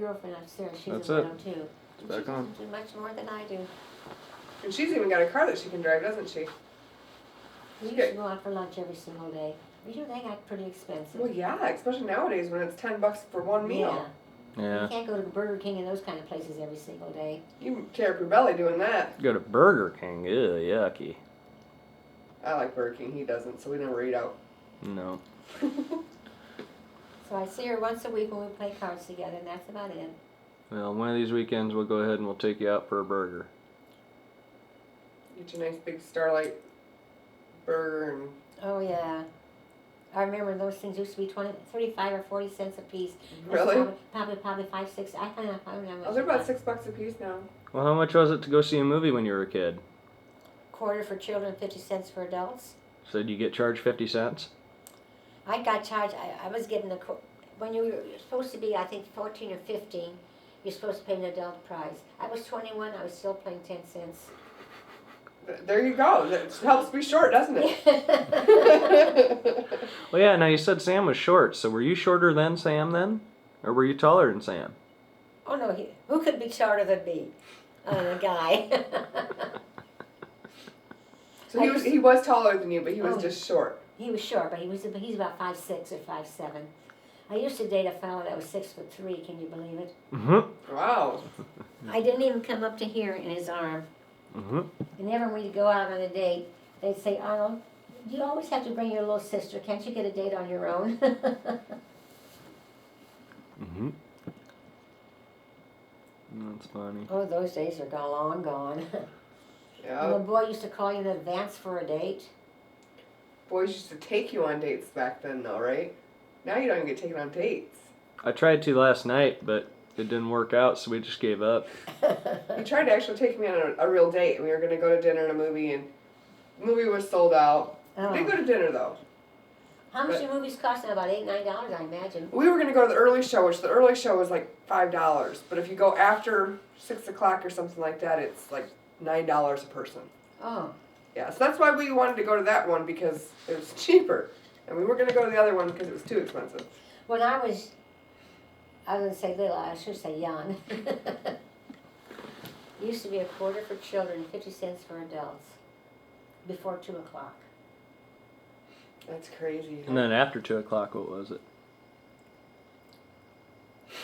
girlfriend upstairs. She's That's a it. widow too. It's back on. She doesn't do much more than I do. And she's even got a car that she can drive, doesn't she? We used to go out for lunch every single day. You know, they got pretty expensive. Well, yeah, especially nowadays when it's $10 for one meal. Yeah. You can't go to Burger King and those kind of places every single day. You tear up your belly doing that. Go to Burger King. Ew, yucky. I like Burger King. He doesn't, so we never eat out. No. So I see her once a week when we play cards together, and that's about it. Well, one of these weekends we'll go ahead and we'll take you out for a burger. Get you a nice big Starlight burger and... Oh, yeah. I remember those things used to be 35 or 40 cents a piece. Really? Probably 5, 6. I don't know. Oh, they're about $6 a piece now. Well, how much was it to go see a movie when you were a kid? Quarter for children, 50 cents for adults. So did you get charged 50 cents? I got charged. I was getting when you're supposed to be, I think, 14 or 15, you're supposed to pay an adult price. I was 21. I was still paying 10 cents. There you go. That helps me short, doesn't it? Well, yeah, now you said Sam was short, so were you shorter than Sam then? Or were you taller than Sam? Oh, no. Who could be shorter than me? A guy. So he was taller than you, but he was just short. He was short, but he's about 5'6" or 5'7". I used to date a fellow that was 6'3". Can you believe it? Mm-hmm. Wow. I didn't even come up to here in his arm. Mm-hmm. Whenever we'd go out on a date, they'd say, Arnold, you always have to bring your little sister. Can't you get a date on your own? Mm-hmm. That's funny. Oh, those days are long gone. Yeah. And the boy used to call you in advance for a date. Boys used to take you on dates back then, though, right? Now you don't even get taken on dates. I tried to last night, but it didn't work out, so we just gave up. You tried to actually take me on a real date. We were going to go to dinner and a movie, and the movie was sold out. Oh. We did go to dinner, though. How much do movies cost now? About $8, $9, I imagine. We were going to go to the early show, which the early show was like $5. But if you go after 6 o'clock or something like that, it's like $9 a person. Oh. Yeah, so that's why we wanted to go to that one, because it was cheaper. And we were going to go to the other one because it was too expensive. When I was going to say little, I should say young. It used to be a quarter for children, 50 cents for adults, before 2 o'clock. That's crazy. And then after 2 o'clock, what was it?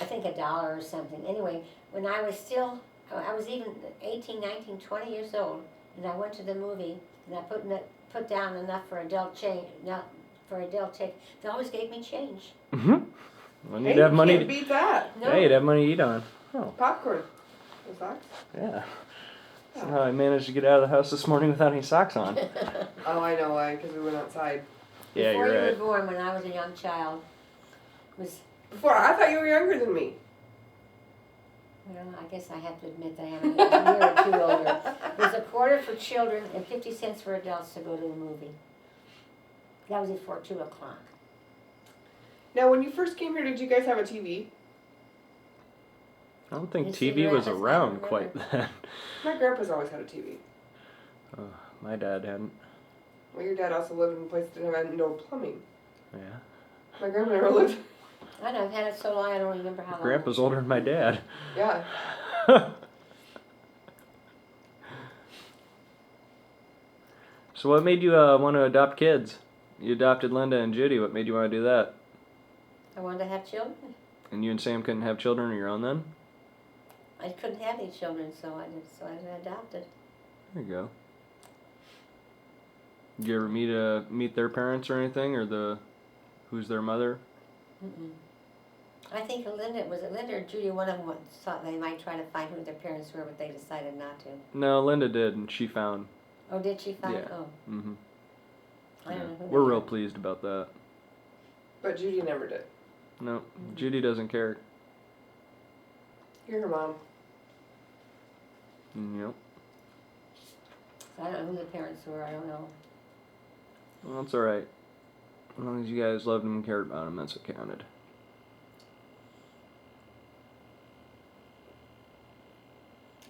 I think $1 or something. Anyway, when I was even 18, 19, 20 years old, and I went to the movie, and I put down enough for adult change, not for adult take. They always gave me change. Mm-hmm. Well, Hey, you'd have money. you can't beat that. No. Hey, you'd have money to eat on. Oh, Popcorn. With socks? yeah. That's how I managed to get out of the house this morning without any socks on. Oh, I know why, because we went outside. Yeah, Before you're you right. were born, when I was a young child, Before, I thought you were younger than me. well, I guess I have to admit that I am a year or two older. It was a quarter for children and 50 cents for adults to go to the movie. That was before 2 o'clock. Now, when you first came here, did you guys have a TV? I don't think You see, TV was Grandpa's around not quite then. My grandpa's always had a TV. My dad hadn't. Well, your dad also lived in a place that didn't have no plumbing. Yeah. My grandma never lived. I know, I've had it so long I don't remember how long. Grandpa's older than my dad. Yeah. So what made you want to adopt kids? You adopted Linda and Judy. What made you want to do that? I wanted to have children. And you and Sam couldn't have children of your own then? I couldn't have any children, so I adopted. There you go. Did you ever meet their parents or anything, or who's their mother? Mm-mm. I think Linda or Judy, one of them thought they might try to find who their parents were, but they decided not to. No, Linda did, and she found. Oh, did she find? Yeah. Oh, Mm-hmm. I don't know who We're they real are. pleased about that. But Judy never did. No, Judy doesn't care. You're her mom. Yep. I don't know who the parents were. I don't know. Well, that's all right. As long as you guys loved him and cared about him, that's what counted.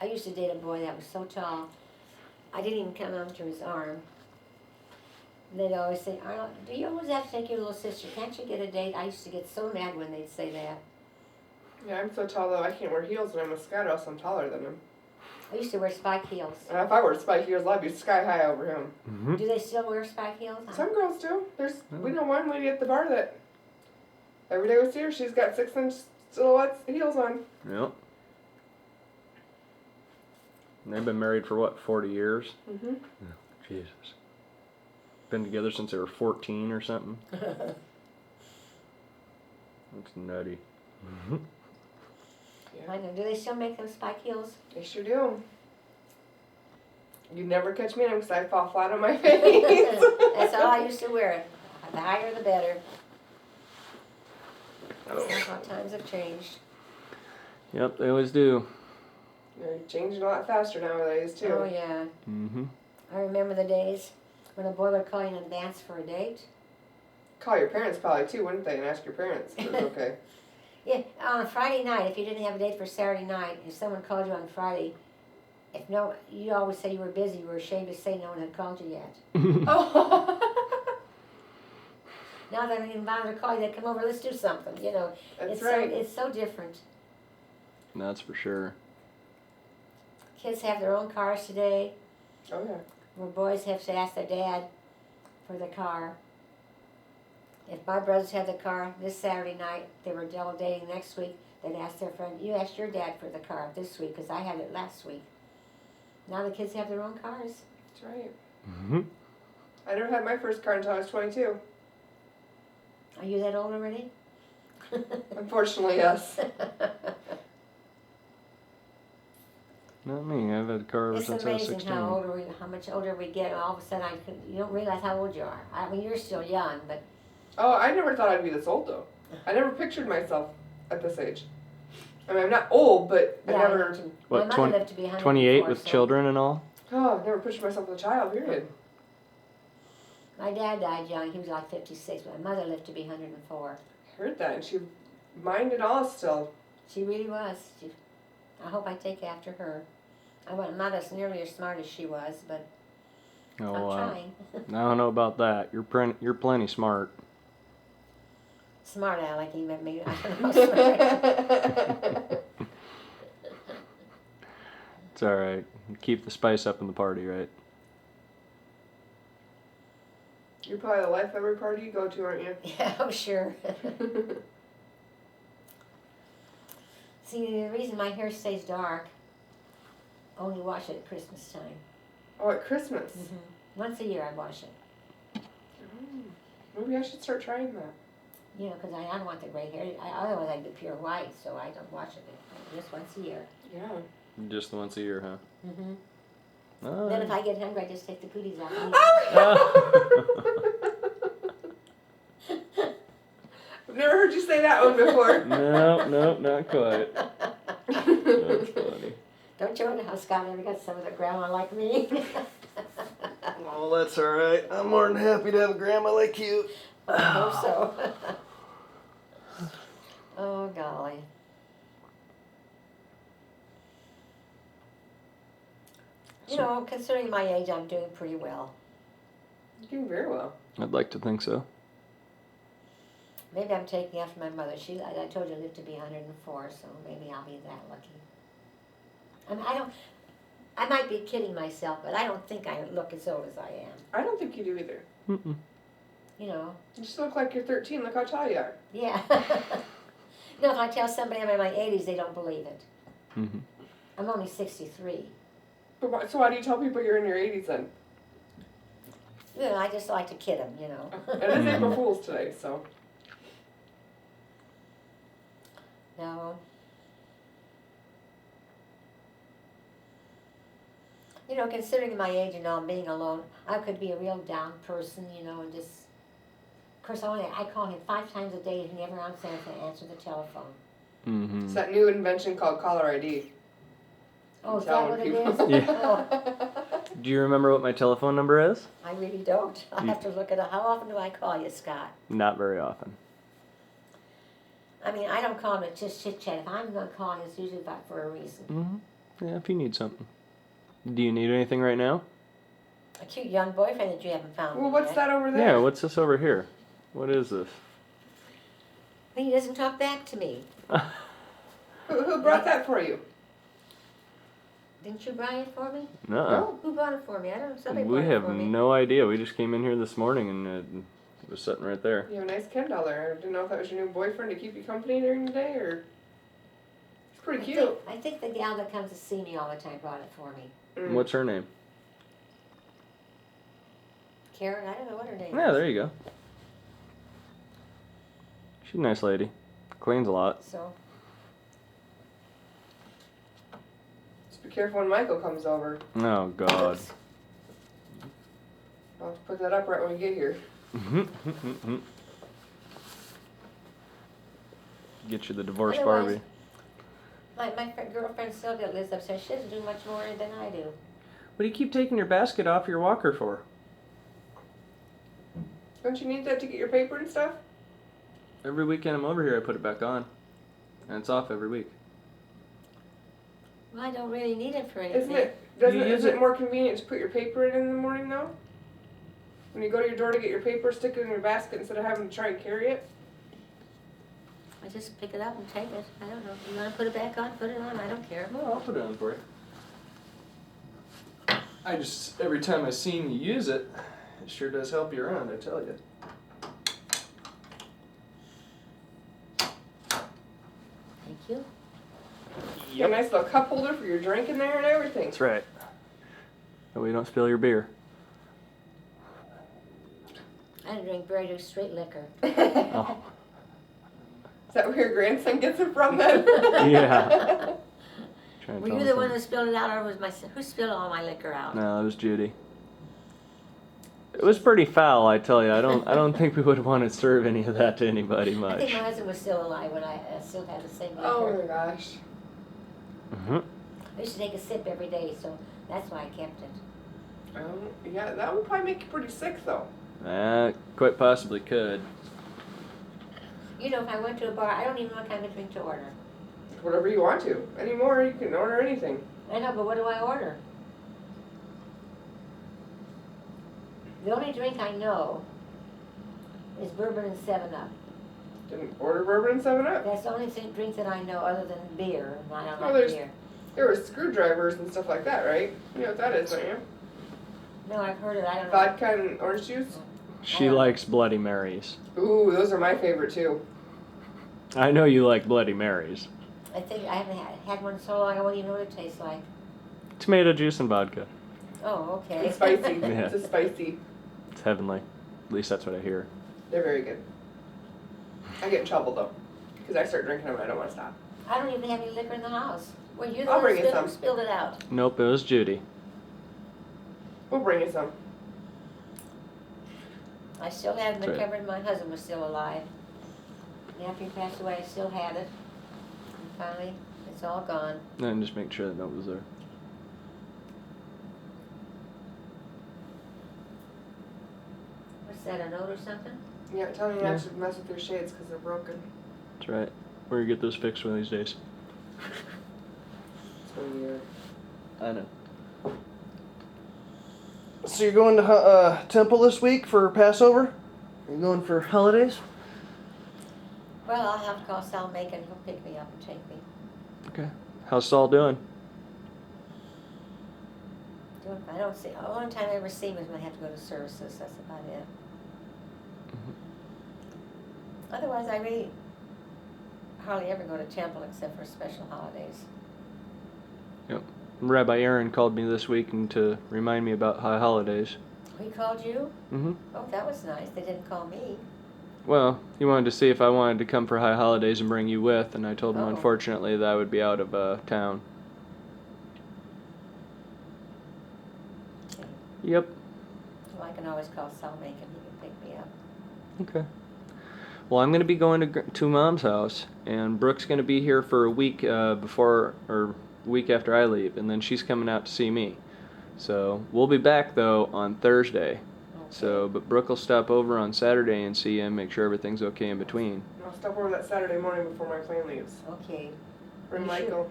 I used to date a boy that was so tall, I didn't even come onto his arm. They'd always say, Arnold, do you always have to take your little sister? Can't you get a date? I used to get so mad when they'd say that. Yeah, I'm so tall though, I can't wear heels when I'm a scout, or else I'm taller than him. I used to wear spike heels. And if I wore spike heels, I'd be sky high over him. Mm-hmm. Do they still wear spike heels? Some girls do. We know one lady at the bar that every day we see her, she's got 6-inch silhouettes heels on. Yep. And they've been married for what, 40 years? Mm-hmm. Jesus. Been together since they were 14 or something. That's nutty. Mm-hmm. Yeah. I know. Do they still make those spike heels? They sure do. You never catch me in them because I fall flat on my face. That's all I used to wear. The higher the better. Oh. That's how times have changed. Yep, they always do. They're changing a lot faster nowadays too. Oh yeah. Mm-hmm. I remember the days when a boy would call you in advance for a date. Call your parents probably too, wouldn't they? And ask your parents if it's okay. Yeah, on a Friday night, if you didn't have a date for Saturday night, if someone called you on Friday, you always say you were busy. You were ashamed to say no one had called you yet. Oh. Now they don't even bother to call you. They come over. Let's do something. You know, That's it's right. it's so different. That's for sure. Kids have their own cars today. Oh yeah. Where boys have to ask their dad for the car. If my brothers had the car this Saturday night, they were double dating next week, they'd ask their friend, you asked your dad for the car this week because I had it last week. Now the kids have their own cars. That's right. Mm-hmm. I never had my first car until I was 22. Are you that old already? Unfortunately, yes. Not me. I've had a car ever It's since I was amazing 16. how much older we get, and all of a sudden you don't realize how old you are. I mean, you're still young, but Oh, I never thought I'd be this old though. I never pictured myself at this age. I mean, I'm not old, but I yeah, never. What, my mother lived to be 104, 28 with so children and all? Oh, I've never pictured myself as a child. Period. My dad died young. He was like 56, but my mother lived to be 104. I heard that, and she minded all still. She really was. I hope I take after her. I'm not as nearly as smart as she was, but Oh, I'm wow. trying. I don't know about that. You're plenty smart. Smart aleck, he meant me. I don't know. Smart. It's all right. Keep the spice up in the party, right? You're probably the life of every party you go to, aren't you? Yeah, I'm sure. See, the reason my hair stays dark, only wash it at Christmas time. Oh, at Christmas. Once a year I wash it. Maybe I should start trying that. You know, because I don't want the gray hair. Otherwise I'd be pure white, so I don't wash it just once a year. Yeah. Just once a year, huh? Mm-hmm. Oh. Then if I get hungry, I just take the cooties off. I've never heard you say that one before. No, not quite. That's funny. Don't you wonder how Scott ever got some of the grandma like me? Well, that's all right. I'm more than happy to have a grandma like you. I hope so. Oh, golly. You know, considering my age, I'm doing pretty well. You're doing very well. I'd like to think so. Maybe I'm taking after my mother. I told you I lived to be 104, so maybe I'll be that lucky. I might be kidding myself, but I don't think I look as old as I am. I don't think you do either. Mm-mm. You know. You just look like you're 13. Look how tall you are. Yeah. No, if I tell somebody I'm in my 80s, they don't believe it. Mm-hmm. I'm only 63. But so why do you tell people you're in your 80s then? You know, I just like to kid them, you know. It is April Fool's today, so. No. You know, considering my age and all, being alone, I could be a real down person, you know, and just. Of course, I call him 5 times a day, and he never answer the telephone. Mm-hmm. It's that new invention called caller ID. Oh, is that what it is? Yeah. Oh, Do you remember what my telephone number is? I really don't. I'll have to look it up. How often do I call you, Scott? Not very often. I mean, I don't call him to just chit chat. If I'm going to call him, it's usually for a reason. Mm-hmm. Yeah, if you need something. Do you need anything right now? A cute young boyfriend that you haven't found. Well, what's yet. that over there? Yeah, what's this over here? What is this? He doesn't talk back to me. Who brought that for you? Didn't you buy it for me? No. Who bought it for me? I don't know. Somebody We bought it have for me. no idea. We just came in here this morning and it was sitting right there. You have a nice Kindle there. I didn't know if that was your new boyfriend to keep you company during the day, or... It's pretty cute. I think the gal that comes to see me all the time brought it for me. Mm. What's her name? Karen, I don't know what her name Yeah, is. there you go. She's a nice lady. Cleans a lot. So, Just be careful when Michael comes over. Oh, God. oops. I'll have to put that up right when we get here. Get you the divorced Otherwise- Barbie. My girlfriend Sylvia lives upstairs. She doesn't do much more than I do. What do you keep taking your basket off your walker for? Don't you need that to get your paper and stuff? Every weekend I'm over here, I put it back on. And it's off every week. Well, I don't really need it for anything. Is it more convenient to put your paper in the morning though? When you go to your door to get your paper, stick it in your basket instead of having to try and carry it? I just pick it up and take it. I don't know. You want to put it back on? Put it on. I don't care. No, I'll put it on for you. I just, every time I seen you use it, it sure does help you around, I tell you. Thank you. You got a nice little cup holder for your drink in there and everything. That's right. That way you don't spill your beer. I don't drink beer. I do straight liquor. Oh. Is that where your grandson gets it from then? Yeah. Trying to Were tell you him the one something. that spilled it out, or was my son? Who spilled all my liquor out? No, it was Judy. It was pretty foul, I tell you. I don't think we would want to serve any of that to anybody I think much. my husband was still alive when I still had the same liquor. Oh my gosh. Mhm. I used to take a sip every day, so that's why I kept it. Yeah, that would probably make you pretty sick though. Quite possibly could. You know, if I went to a bar, I don't even know what kind of drink to order. Whatever you want to. Anymore, you can order anything. I know, but what do I order? The only drink I know is bourbon and 7-Up. Didn't order bourbon and 7-Up. That's the only drink that I know other than beer. And I don't Oh, like there's- beer. There were screwdrivers and stuff like that, right? You know what that is, don't you? No, I've heard it. I don't know. Vodka and orange juice? She likes Bloody Marys. Ooh, those are my favorite too. I know you like Bloody Marys. I think I haven't had one so long I won't even know what it tastes like. Tomato juice and vodka. Oh, okay. It's spicy. Yeah. It's a spicy. It's heavenly. At least that's what I hear. They're very good. I get in trouble though, because I start drinking them and I don't want to stop. I don't even have any liquor in the house. Well, you're the I'll one bring you some. who spilled it out. Nope, it was Judy. We'll bring you some. I still had it in the That's right. cupboard. My husband was still alive. And after he passed away, I still had it. And finally, it's all gone. And just make sure that note was there. What's that, a note or something? Yeah, tell me Yeah. not to mess with your shades because they're broken. That's right. We're gonna get those fixed one of these days. It's when you're... I know. So you're going to temple this week for Passover? Are you going for holidays? Well, I'll have to call Sal Macon. He'll pick me up and take me. Okay. How's Saul doing? I don't see. The only time I ever see him is when I have to go to services. That's about it. Otherwise, I really hardly ever go to temple except for special holidays. Rabbi Aaron called me this week and to remind me about high holidays. He called you? Mm-hmm. Oh, that was nice. They didn't call me. Well, he wanted to see if I wanted to come for high holidays and bring you with, and I told him Oh. unfortunately that I would be out of town. Okay. Yep. Well, I can always call Sal Macon. He can pick me up. Okay. Well, I'm going to be going to Mom's house, and Brooke's going to be here for a week week after I leave, and then she's coming out to see me. So we'll be back though on Thursday. Okay. So, but Brooke will stop over on Saturday and see him, make sure everything's okay in between. I'll stop over that Saturday morning before my plane leaves. Okay. Bring You Michael.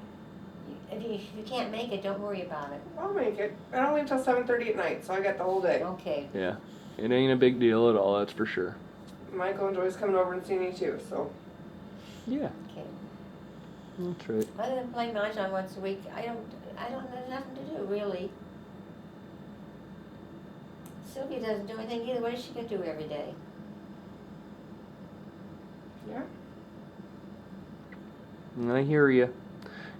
If you can't make it, don't worry about it. I'll make it. I don't leave till 7:30 at night, so I got the whole day. Okay. Yeah, it ain't a big deal at all, that's for sure. Michael enjoys coming over and seeing you too, so. Yeah. Okay. That's right. Other than play mahjong once a week, I don't have nothing to do, really. Sylvia doesn't do anything either. What is she gonna do every day? Yeah. I hear you.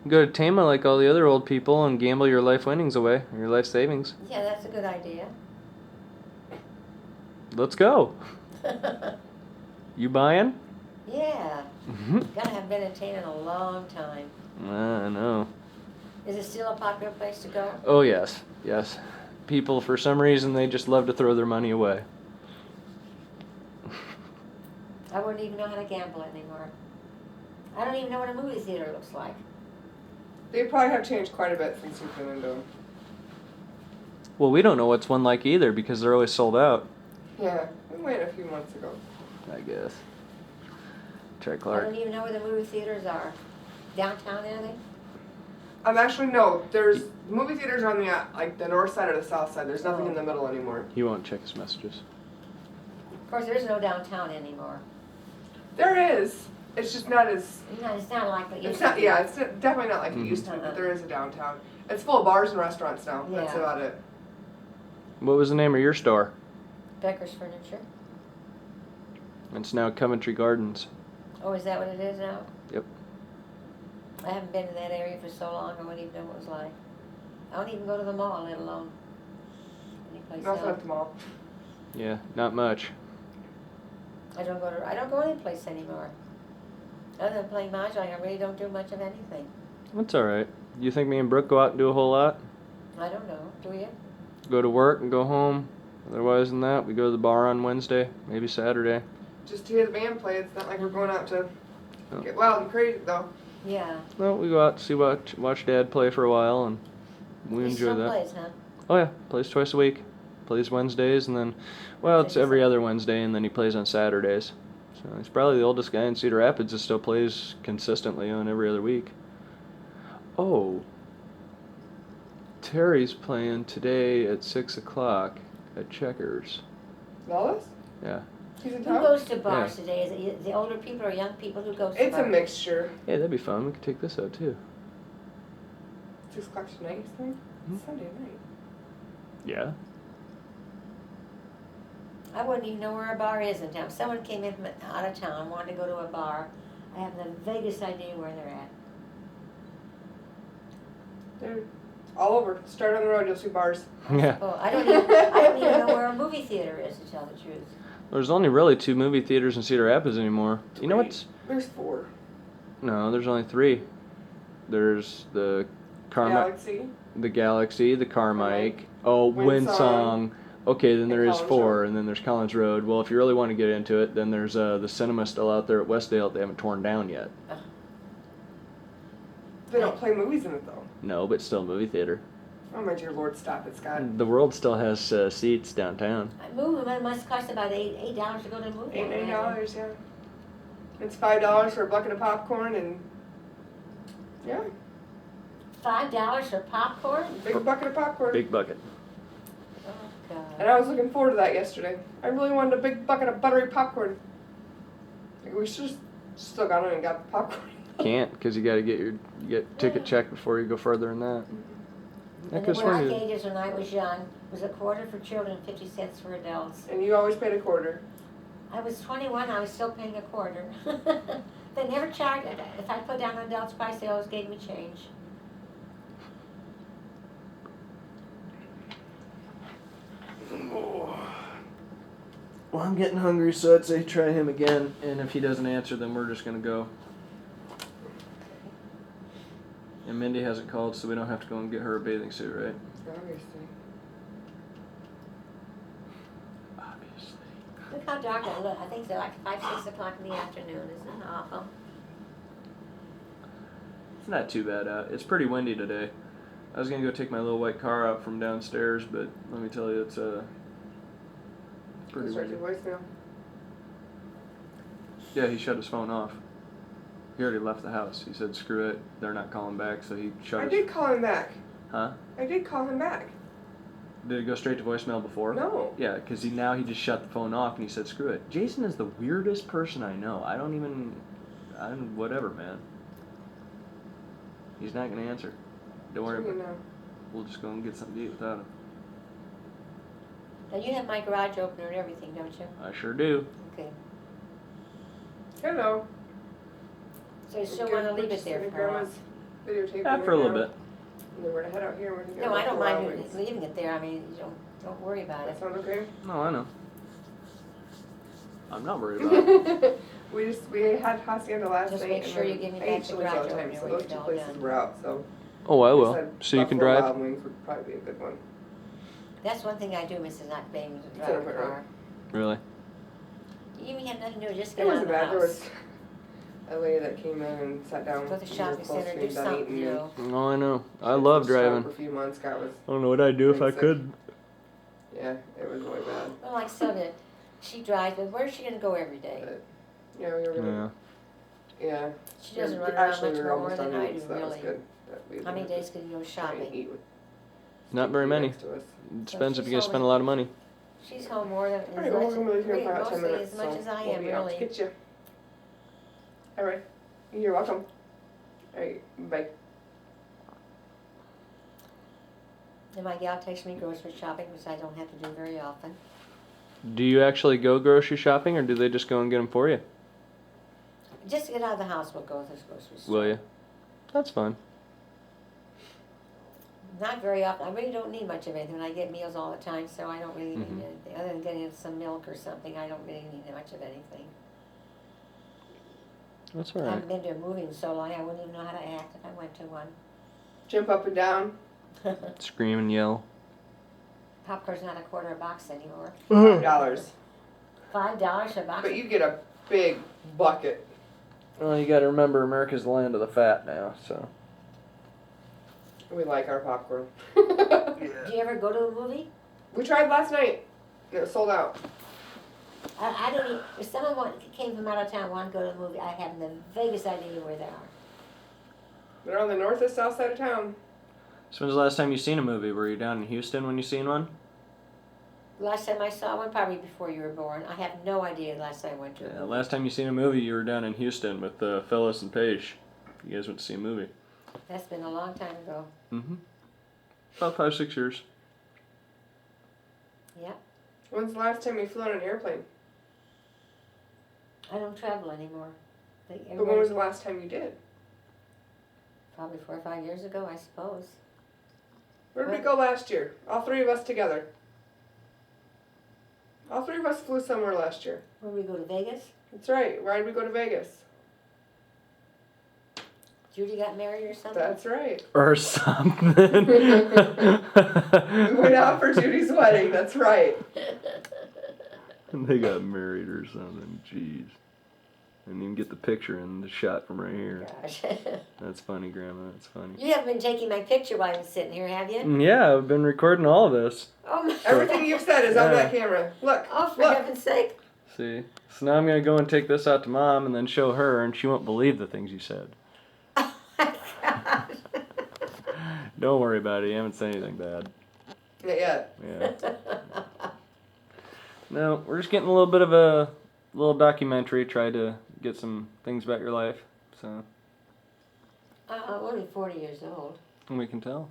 Go to Tama like all the other old people and gamble your life winnings away, or your life savings. Yeah, that's a good idea. Let's go. You buying? Yeah. Mm-hmm. Gotta have been in Tana in a long time. I know. Is it still a popular place to go? Oh, yes. Yes. People, for some reason, they just love to throw their money away. I wouldn't even know how to gamble anymore. I don't even know what a movie theater looks like. They probably have changed quite a bit since you've been into them. Well, we don't know what's one like either because they're always sold out. Yeah, we went a few months ago. I guess. Try I Clark. don't even know where the movie theaters are. Downtown, anything? Actually, no. There's movie theaters on the like the north side or the south side. There's nothing in the middle anymore. He won't check his messages. Of course, there's no downtown anymore. There is. It's just not as. No, it's not like it used It's to not. be. Yeah, it's definitely not like it used to be. But there is a downtown. It's full of bars and restaurants now. That's Yeah. about it. What was the name of your store? Becker's Furniture. It's now Coventry Gardens. Oh, is that what it is now? Yep. I haven't been in that area for so long, I wouldn't even know what it was like. I don't even go to the mall, let alone any place Nothing at else. the mall. Yeah, not much. I don't go any place anymore. Other than playing mahjong, I really don't do much of anything. That's all right. You think me and Brooke go out and do a whole lot? I don't know. Do you? Go to work and go home. Otherwise than that, we go to the bar on Wednesday, maybe Saturday. Just to hear the band play. It's not like we're going out to No. get wild and crazy though. Yeah. No, we go out to see watch Dad play for a while, and we He enjoy still that. plays, huh? Oh yeah, plays twice a week. Plays Wednesdays, and then, well, it's every other Wednesday, and then he plays on Saturdays. So he's probably the oldest guy in Cedar Rapids that still plays consistently on every other week. Oh, Terry's playing today at 6 o'clock at Checkers. Lawless? Yeah. He's in Who town? goes to bars Yeah. today? Is it the older people or young people who goes to It's bars? a mixture. Hey, that'd be fun. We could take this out too. 6 o'clock tonight, you think? It's Sunday night. Yeah. I wouldn't even know where a bar is in town. If someone came in from out of town, wanted to go to a bar, I have the vaguest idea where they're at. They're all over. Start on the road, you'll see bars. Yeah. Oh, I don't even know where a movie theater is, to tell the truth. There's only really 2 movie theaters in Cedar Rapids anymore. You know what's? There's 4. No, there's only 3. There's the Galaxy. the Galaxy, the Carmike. Oh, Windsong. Windsong. Okay, then there And is Collins 4, Road. and then there's Collins Road. Well, if you really want to get into it, then there's the cinema still out there at Westdale that they haven't torn down yet. They don't play movies in it though. No, but still a movie theater. Oh my dear Lord, stop it, Scott. The World still has seats downtown. A movie must cost about $8 to go to a movie. $8, yeah. It's $5 for a bucket of popcorn and yeah, $5 for popcorn? big bucket of popcorn. Big bucket. Oh, God. And I was looking forward to that yesterday. I really wanted a big bucket of buttery popcorn. Like, we should have still gone in and got the popcorn. Can't, because you got to get ticket checked before you go further than that. And the arcades when I was young was a quarter for children, 50 cents for adults. And you always paid a quarter. I was 21, I was still paying a quarter. They never charged it. If I put down an adult's price, they always gave me change. Well, I'm getting hungry, so I'd say try him again. And if he doesn't answer, then we're just going to go. And Mindy hasn't called, so we don't have to go and get her a bathing suit, right? Obviously. Obviously. Look how dark I look. I think it's like 5, 6 o'clock in the afternoon. Isn't it awful? It's not too bad out. It's pretty windy today. I was going to go take my little white car out from downstairs, but let me tell you, it's pretty Start windy. your voicemail. Yeah, he shut his phone off. He already left the house. He said, screw it, they're not calling back, so he shut I his... did call him back. Huh? I did call him back. Did it go straight to voicemail before? No. Yeah, because he just shut the phone off and he said, screw it. Jason is the weirdest person I know. Whatever, man. He's not gonna answer. Don't worry about it. know. We'll just go and get something to eat without him. Now you have my garage opener and everything, don't you? I sure do. Okay. Hello. So you still want to leave it there for a while? Grandma's videotaping Yeah, for a little right now. bit. And then we're gonna head out here. We're gonna get No, I don't mind Wild Wings. leaving it there. I mean, you don't worry about it. That sound okay? No, I know. I'm not worried about it. we had hacienda last Just night. make and sure then you give me I back eat the Chili's all garage the time, opener so when those it's two all places done. were out. So Oh, I will. said So you can Buffalo drive. Wild Wings would probably be a good one. That's one thing I do, Mrs. Not paying to Center drive a Point car. Really? You even have nothing to do, just It get out of wasn't the bad. There house. was a lady that came in and sat down. Go to the we were shopping close center, to do being done something, eating, you and know. Oh, I know. I she love was stuck driving. For a few months, God was. I don't know what I'd do if I Sick. could. Yeah, it was really bad. Well, like Sylvia, she drives, but where's she gonna go every day? But yeah, we were gonna. Yeah. She doesn't run around Actually, much we were more almost than done I eating, do, so that was really. good. That we How many didn't have days to can you go try and shopping? eat with Not very Steve many. next to us. It depends if she's you guys spend a always- lot of money. She's home more than, Alright, as well, much, we're gonna leave here in really, about 10 mostly minutes. as much so as I we'll am, be out to really. get you. Alright. You're welcome. Alright, bye. And my gal takes me grocery shopping, which I don't have to do very often. Do you actually go grocery shopping, or do they just go and get them for you? Just to get out of the house, we'll go to the grocery store. Will you? That's fine. Not very often. I really don't need much of anything. I get meals all the time, so I don't really Mhm. need anything. Other than getting some milk or something, I don't really need much of anything. That's I all right. haven't been to a movie in so long, I wouldn't even know how to act if I went to one. Jump up and down. Scream and yell. Popcorn's not a quarter a box anymore. $5. $5 a box. But you get a big bucket. Well, you got to remember, America's the land of the fat now. So. We like our popcorn. Do you ever go to a movie? We tried last night. It was sold out. I don't even, if someone came from out of town and wanted to go to a movie, I haven't the vaguest idea where they are. They're on the north or south side of town. So when's the last time you seen a movie? Were you down in Houston when you seen one? Last time I saw one, probably before you were born. I have no idea the last time I went to a Yeah, movie. last time you seen a movie, you were down in Houston with Phyllis and Paige. You guys went to see a movie. That's been a long time ago. Mm-hmm. About 5-6 years. Yeah. When's the last time you flew on an airplane? I don't travel anymore. Like But when was everybody- the last time you did? Probably 4 or 5 years ago, I suppose. Where did we go last year? All three of us together. All three of us flew somewhere last year. Where we go to Vegas? That's right. Why did we go to Vegas? Judy got married or something? That's right. Or something. We went out for Judy's wedding. That's right. They got married or something. Jeez. Didn't even get the picture in the shot from right here. Gosh. That's funny, Grandma. That's funny. You haven't been taking my picture while I'm sitting here, have you? Yeah, I've been recording all of this. Oh my Everything you've said is on Yeah. that camera. Look. Oh, for Look. heaven's sake. See? So now I'm going to go and take this out to Mom and then show her, and she won't believe the things you said. Oh my gosh. Don't worry about it. You haven't said anything bad. Not yet. Yeah. No, we're just getting a little bit of a little documentary. Try to get some things about your life. So, I'm only 40 years old. and we can tell.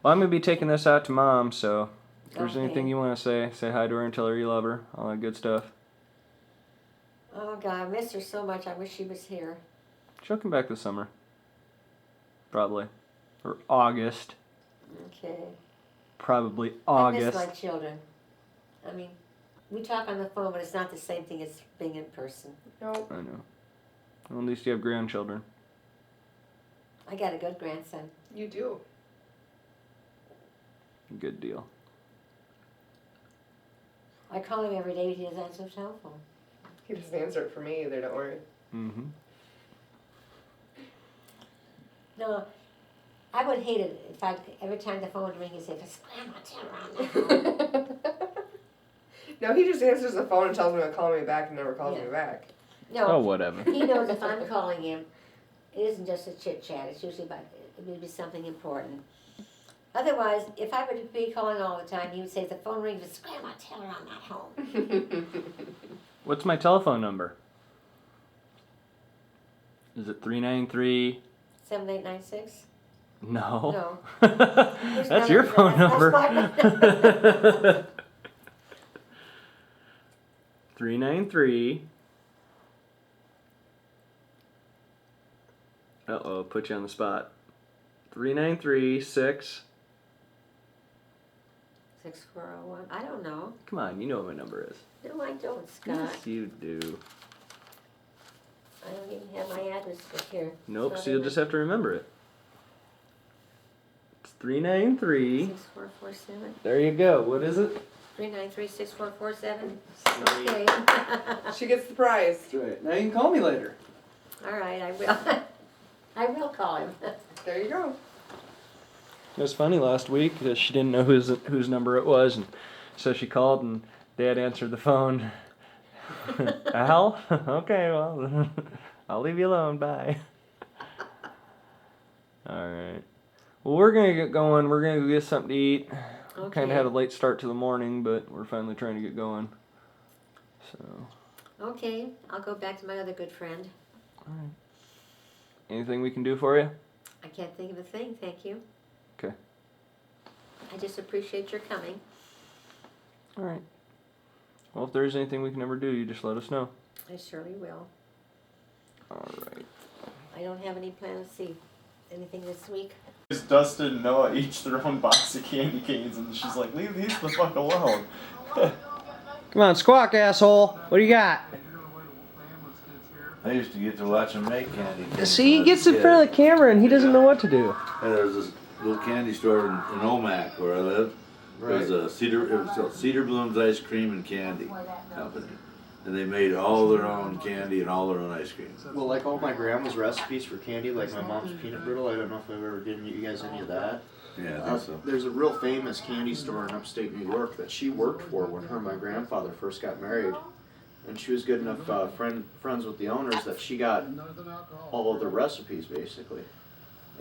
Well, I'm going to be taking this out to Mom, so if there's Okay. anything you want to say hi to her and tell her you love her. All that good stuff. Oh God, I miss her so much. I wish she was here. She'll come back this summer. Probably. Or August. Okay. Probably I miss August. my children. I mean, we talk on the phone, but it's not the same thing as being in person. No. I know. Well, at least you have grandchildren. I got a good grandson. You do. Good deal. I call him every day, but he doesn't answer the telephone. He doesn't answer it for me either. Don't worry. Mm-hmm. No, I would hate it if every time the phone would ring, he'd say, "Grandma, tell her I'm at home." No, he just answers the phone and tells me to call me back and never calls Yeah. me back. Oh, No, whatever. he knows if I'm calling him, it isn't just a chit chat. It's usually about it would be something important. Otherwise, if I would be calling all the time, he would say, "The phone rings. It's Grandma, tell her I'm not home." What's my telephone number? Is it 393? 7896? No. No. That's your phone number. That's 393. Uh-oh, put you on the spot. 393 6. 6401. I don't know. Come on, you know what my number is. No, I don't, Scott. Yes, you do. I don't even have my address book here. Nope, It's so not you'll in just have to remember it. It's 393. 6447. There you go. What is it? 393 6447. Okay. She gets the prize. That's right. Now you can call me later. All right, I will. I will call him. There you go. It was funny last week because she didn't know whose number it was, and so she called and Dad answered the phone. Al? Okay, well, I'll leave you alone. Bye. All right. Well, we're gonna get going. We're gonna go get something to eat. Okay. Kind of had a late start to the morning, but we're finally trying to get going. So. Okay, I'll go back to my other good friend. All right. Anything we can do for you? I can't think of a thing, thank you. Okay. I just appreciate your coming. All right. Well, if there is anything we can ever do, you just let us know. I surely will. All right. I don't have any plan to see anything this week. Dustin and Noah each their own box of candy canes, and she's like, leave these the fuck alone. Come on, squawk, asshole. What do you got? I used to get to watch him make candy canes. See, he gets in front of the camera and he doesn't know what to do. Yeah, there was this little candy store in Omak where I lived. It was it was called Cedar Bloom's Ice Cream and Candy Company. And they made all their own candy and all their own ice cream. Well, like all my grandma's recipes for candy, like my mom's peanut brittle, I don't know if I've ever given you guys any of that. Yeah, I think so. There's a real famous candy store in upstate New York that she worked for when her and my grandfather first got married. And she was good enough friends with the owners that she got all of the recipes, basically.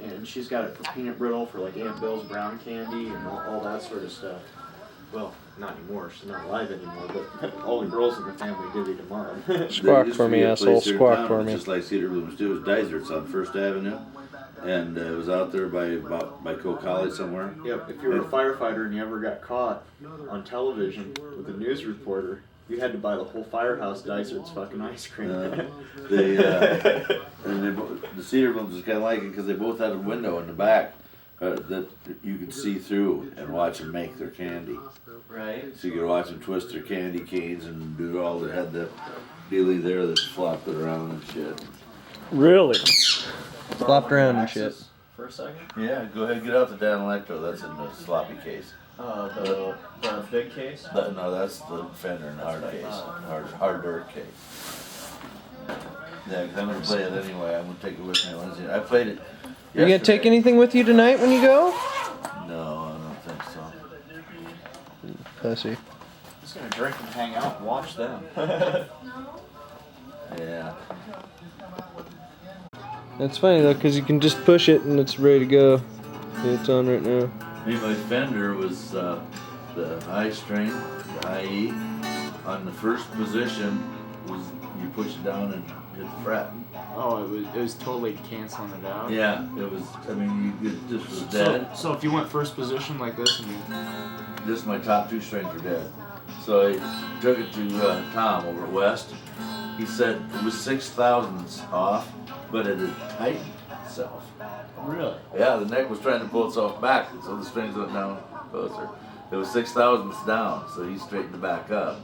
And she's got it for peanut brittle, for like Aunt Bill's brown candy, and all that sort of stuff. Well, not anymore. She's not alive anymore, but all the girls in the family did eat them up. Squawk There used for to me, be a asshole. place here in Squawk town, for it was me. Just like Cedar Bloom's too. It was Dysart's on First Avenue. And it was out there by Coe College somewhere. Yep, if you were a firefighter and you ever got caught on television with a news reporter, you had to buy the whole firehouse Dysart's fucking ice cream. The Cedar Blooms was kind of like it because they both had a window in the back that you could see through and watch them make their candy. Right. So you could watch them twist their candy canes and do all that. Had the dealie there that flopped it around and shit. Really? Flopped around and shit. For a second? Yeah, go ahead, get out the Dan Electro. That's in the sloppy case. The big case? No, that's the Fender and hard case, harder case. Yeah, 'cause I'm gonna play it anyway. I'm gonna take it with me Wednesday. I played it. You gonna take anything with you tonight when you go? No, I don't think so. Pussy. Just gonna drink and hang out and watch them. Yeah. That's funny though, because you can just push it and it's ready to go. Yeah, it's on right now. My Fender was the high string, the IE. On the first position was you push it down and hit the fret. Oh, it was totally canceling it out. Yeah, it was. I mean, it just was dead. So if you went first position like this and you Just my top two strings were dead. So I took it to Tom over at West. He said it was 6/1000ths off, but it had tightened itself. really, Yeah, the neck was trying to pull itself back, so the strings went down closer. It was 6/1000ths down, so he straightened it back up.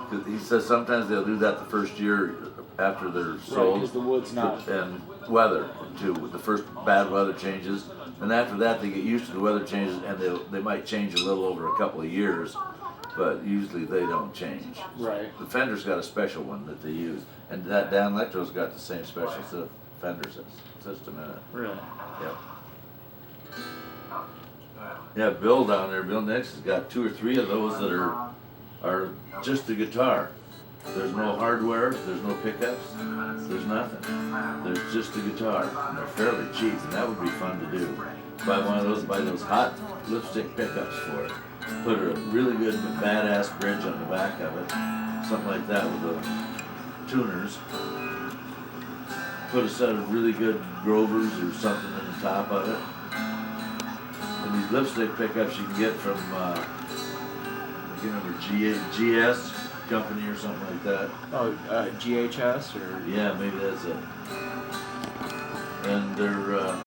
'Cause he says sometimes they'll do that the first year after they're sold. because the wood's not. And weather too. With the first bad weather changes, and after that they get used to the weather changes, and they might change a little over a couple of years, but usually they don't change. Right. The Fender's got a special one that they use, and that Dan Electro's got the same special Fender system in it. Really. Yep. Yeah, Bill down there, Bill Nix has got 2 or 3 of those that are just the guitar. There's no hardware, there's no pickups, there's nothing. There's just the guitar, and they're fairly cheap, and that would be fun to do. Buy one of those, buy those hot lipstick pickups for it. Put a really good badass bridge on the back of it, something like that with the tuners. put a set of really good Grovers or something in the top of it. And these lipstick pickups you can get from, I can't remember, GS company or something like that. Oh, GHS or Yeah, maybe that's it. And they're